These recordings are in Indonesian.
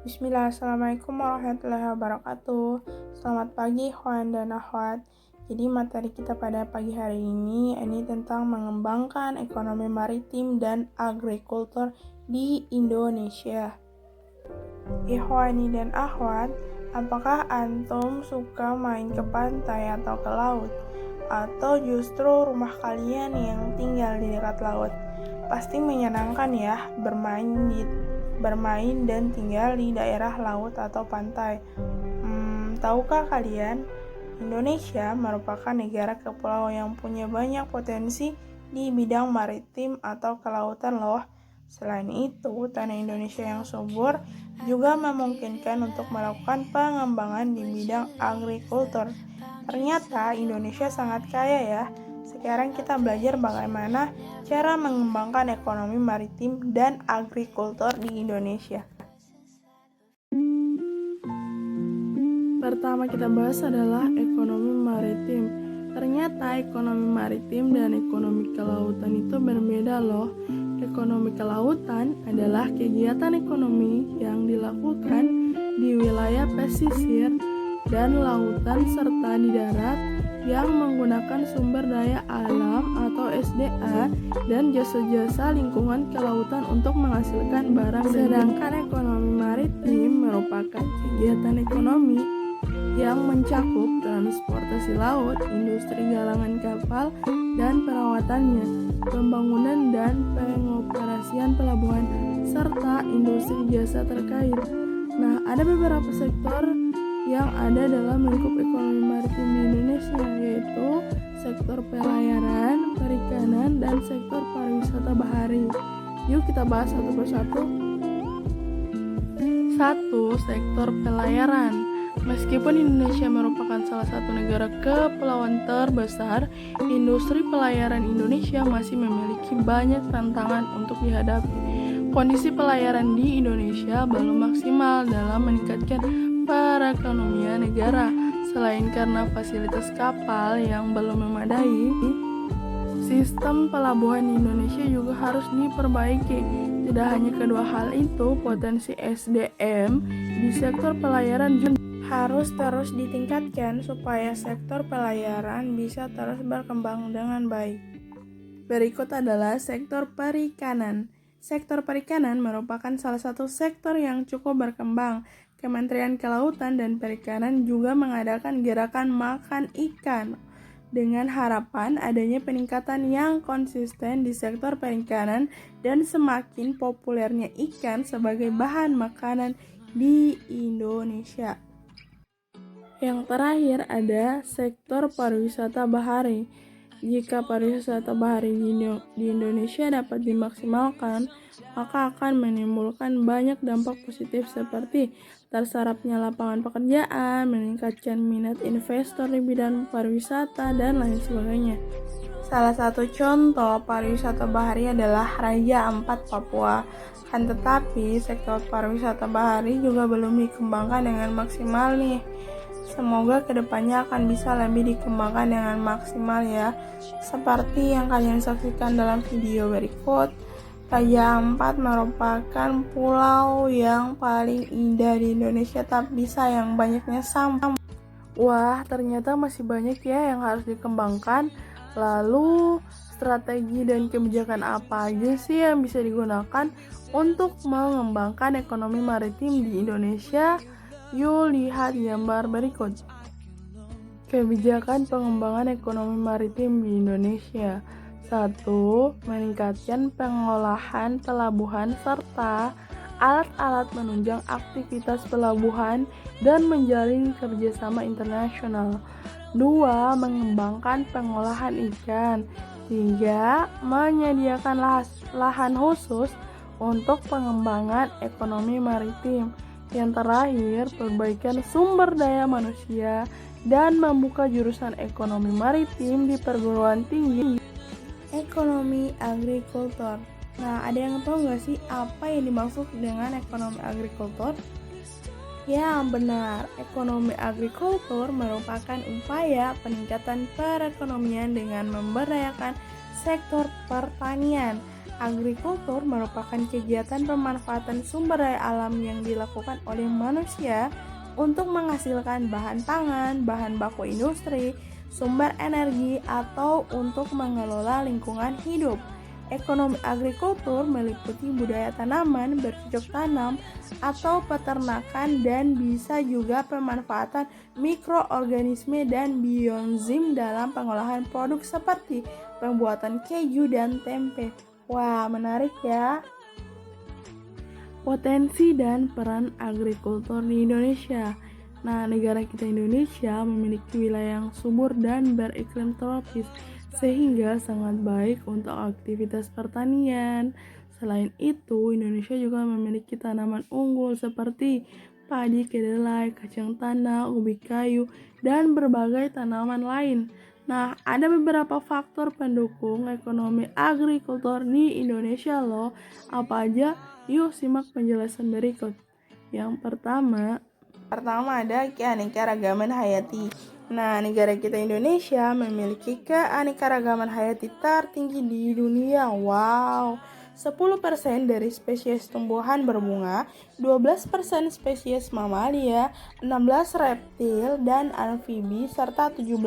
Bismillah, Assalamualaikum warahmatullahi wabarakatuh. Selamat pagi, Ikhwan dan Akhwat. Jadi materi kita pada pagi hari ini tentang mengembangkan ekonomi maritim dan agrikultur di Indonesia. Ikhwani dan Akhwat, apakah antum suka main ke pantai atau ke laut? Atau justru rumah kalian yang tinggal di dekat laut? Pasti menyenangkan ya bermain dan tinggal di daerah laut atau pantai. Tahukah kalian, Indonesia merupakan negara kepulauan yang punya banyak potensi di bidang maritim atau kelautan loh. Selain itu, tanah Indonesia yang subur juga memungkinkan untuk melakukan pengembangan di bidang agrikultur. Ternyata Indonesia sangat kaya ya. Sekarang kita belajar bagaimana cara mengembangkan ekonomi maritim dan agrikultur di Indonesia. Pertama kita bahas adalah ekonomi maritim. Ternyata ekonomi maritim dan ekonomi kelautan itu berbeda loh. Ekonomi kelautan adalah kegiatan ekonomi yang dilakukan di wilayah pesisir dan lautan serta di darat yang menggunakan sumber daya alam atau SDA dan jasa-jasa lingkungan kelautan untuk menghasilkan barang. Sedangkan ekonomi maritim merupakan kegiatan ekonomi yang mencakup transportasi laut, industri galangan kapal dan perawatannya, pembangunan dan pengoperasian pelabuhan, serta industri jasa terkait. Nah, ada beberapa sektor yang ada dalam lingkup ekonomi maritim di Indonesia, yaitu sektor pelayaran, perikanan, dan sektor pariwisata bahari. Yuk kita bahas satu persatu. Satu, sektor pelayaran. Meskipun Indonesia merupakan salah satu negara kepulauan terbesar, industri pelayaran Indonesia masih memiliki banyak tantangan untuk dihadapi. Kondisi pelayaran di Indonesia belum maksimal dalam meningkatkan perekonomian negara. Selain karena fasilitas kapal yang belum memadai, sistem pelabuhan di Indonesia juga harus diperbaiki. Tidak hanya kedua hal itu, potensi SDM di sektor pelayaran juga harus terus ditingkatkan supaya sektor pelayaran bisa terus berkembang dengan baik. Berikut adalah sektor perikanan. Sektor perikanan merupakan salah satu sektor yang cukup berkembang. Kementerian Kelautan dan Perikanan juga mengadakan gerakan makan ikan dengan harapan adanya peningkatan yang konsisten di sektor perikanan dan semakin populernya ikan sebagai bahan makanan di Indonesia. Yang terakhir ada sektor pariwisata bahari. Jika pariwisata bahari di Indonesia dapat dimaksimalkan, maka akan menimbulkan banyak dampak positif seperti terserapnya lapangan pekerjaan, meningkatkan minat investor di bidang pariwisata, dan lain sebagainya. Salah satu contoh pariwisata bahari adalah Raja Ampat Papua. Kan tetapi sektor pariwisata bahari juga belum dikembangkan dengan maksimal nih. Semoga kedepannya akan bisa lebih dikembangkan dengan maksimal ya. Seperti yang kalian saksikan dalam video berikut, Raja Ampat merupakan pulau yang paling indah di Indonesia tapi sayang banyaknya sampah. Wah, ternyata masih banyak ya yang harus dikembangkan. Lalu, strategi dan kebijakan apa aja sih yang bisa digunakan untuk mengembangkan ekonomi maritim di Indonesia? Yuk lihat gambar berikut. Kebijakan pengembangan ekonomi maritim di Indonesia. 1. Meningkatkan pengolahan pelabuhan serta alat-alat menunjang aktivitas pelabuhan dan menjalin kerjasama internasional. 2. Mengembangkan pengolahan ikan. 3. Menyediakan lahan khusus untuk pengembangan ekonomi maritim. Yang terakhir, perbaikan sumber daya manusia dan membuka jurusan ekonomi maritim di perguruan tinggi. Ekonomi agrikultur. Nah, ada yang tahu nggak sih apa yang dimaksud dengan ekonomi agrikultur? Ya, benar. Ekonomi agrikultur merupakan upaya peningkatan perekonomian dengan memberdayakan sektor pertanian. Agrikultur merupakan kegiatan pemanfaatan sumber daya alam yang dilakukan oleh manusia untuk menghasilkan bahan pangan, bahan baku industri, sumber energi, atau untuk mengelola lingkungan hidup. Ekonomi agrikultur meliputi budaya tanaman, bercocok tanam, atau peternakan dan bisa juga pemanfaatan mikroorganisme dan bioenzim dalam pengolahan produk seperti pembuatan keju dan tempe. Wah, menarik ya. Potensi dan peran agrikultur di Indonesia. Nah, negara kita Indonesia memiliki wilayah yang subur dan beriklim tropis, sehingga sangat baik untuk aktivitas pertanian. Selain itu, Indonesia juga memiliki tanaman unggul seperti padi, kedelai, kacang tanah, ubi kayu, dan berbagai tanaman lain. Nah, ada beberapa faktor pendukung ekonomi agrikultur di Indonesia loh. Apa aja? Yuk simak penjelasan berikut. Yang pertama ada keanekaragaman hayati. Nah, negara kita Indonesia memiliki keanekaragaman hayati tertinggi di dunia. Wow. 10% dari spesies tumbuhan berbunga, 12% spesies mamalia, 16 reptil dan amfibi, serta 17%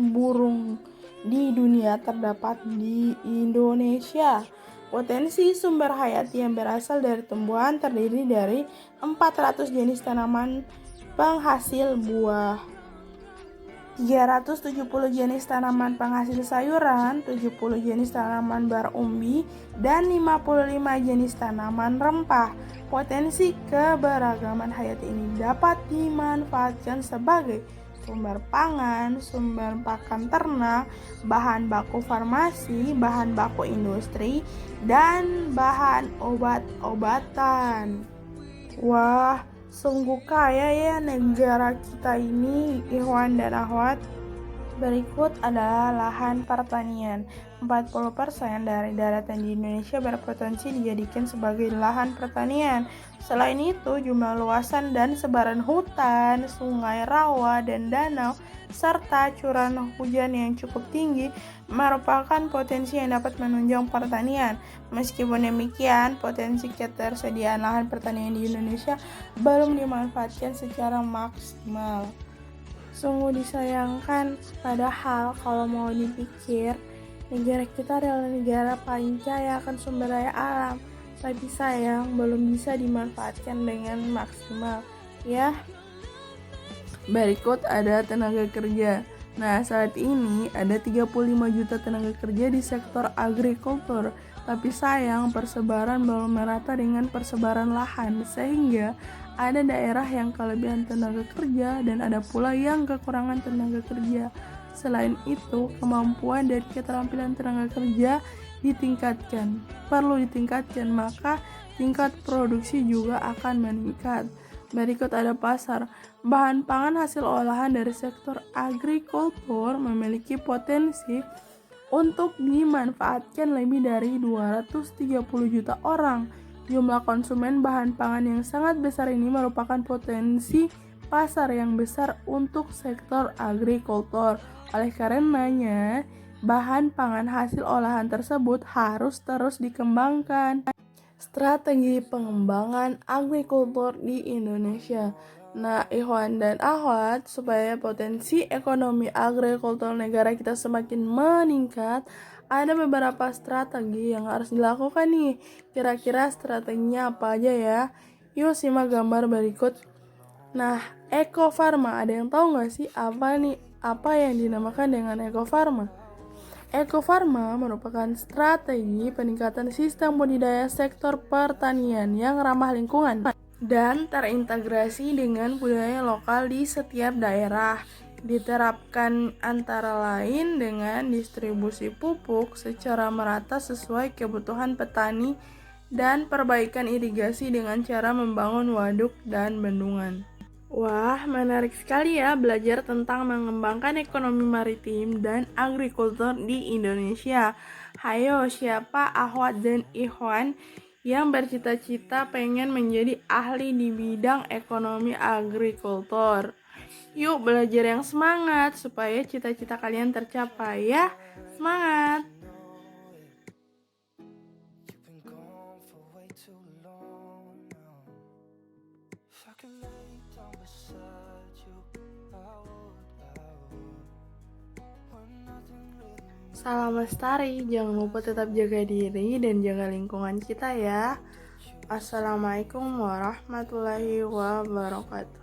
burung di dunia terdapat di Indonesia. Potensi sumber hayati yang berasal dari tumbuhan terdiri dari 400 jenis tanaman penghasil buah, 370 jenis tanaman penghasil sayuran, 70 jenis tanaman berumbi, dan 55 jenis tanaman rempah. Potensi keberagaman hayati ini dapat dimanfaatkan sebagai sumber pangan, sumber pakan ternak, bahan baku farmasi, bahan baku industri, dan bahan obat-obatan. Wah, sungguh kaya ya negara kita ini, Ikhwan dan Akhwat. Berikut adalah lahan pertanian. 40% dari daratan di Indonesia berpotensi dijadikan sebagai lahan pertanian. Selain itu, jumlah luasan dan sebaran hutan, sungai, rawa, dan danau, serta curah hujan yang cukup tinggi merupakan potensi yang dapat menunjang pertanian. Meskipun demikian, potensi ketersediaan lahan pertanian di Indonesia belum dimanfaatkan secara maksimal. Sungguh disayangkan, padahal kalau mau dipikir, negara kita adalah negara paling kaya akan sumber daya alam, tapi sayang belum bisa dimanfaatkan dengan maksimal. Ya, berikut ada tenaga kerja. Nah, saat ini ada 35 juta tenaga kerja di sektor agrikultur, tapi sayang persebaran belum merata dengan persebaran lahan, sehingga ada daerah yang kelebihan tenaga kerja dan ada pula yang kekurangan tenaga kerja. Selain itu, kemampuan dan keterampilan tenaga kerja perlu ditingkatkan, maka tingkat produksi juga akan meningkat. Berikut ada pasar. Bahan pangan hasil olahan dari sektor agrikultur memiliki potensi untuk dimanfaatkan lebih dari 230 juta orang. Jumlah konsumen bahan pangan yang sangat besar ini merupakan potensi pasar yang besar untuk sektor agrikultur. Oleh karenanya, bahan pangan hasil olahan tersebut harus terus dikembangkan. Strategi pengembangan agrikultur di Indonesia. Nah, Ikhwan dan Akhwat, supaya potensi ekonomi agrikultur negara kita semakin meningkat, ada beberapa strategi yang harus dilakukan nih. Kira-kira strateginya apa aja ya? Yuk simak gambar berikut. Nah, ekofarma, ada yang tahu nggak sih apa yang dinamakan dengan ekofarma? Ekofarma merupakan strategi peningkatan sistem budidaya sektor pertanian yang ramah lingkungan dan terintegrasi dengan budaya lokal di setiap daerah. Diterapkan antara lain dengan distribusi pupuk secara merata sesuai kebutuhan petani dan perbaikan irigasi dengan cara membangun waduk dan bendungan. Wah, menarik sekali ya belajar tentang mengembangkan ekonomi maritim dan agrikultur di Indonesia. Hayo, siapa Ahwat dan Ikhwan yang bercita-cita pengen menjadi ahli di bidang ekonomi agrikultur? Yuk belajar yang semangat supaya cita-cita kalian tercapai ya. Semangat! Salam lestari, jangan lupa tetap jaga diri dan jaga lingkungan kita ya. Assalamualaikum warahmatullahi wabarakatuh.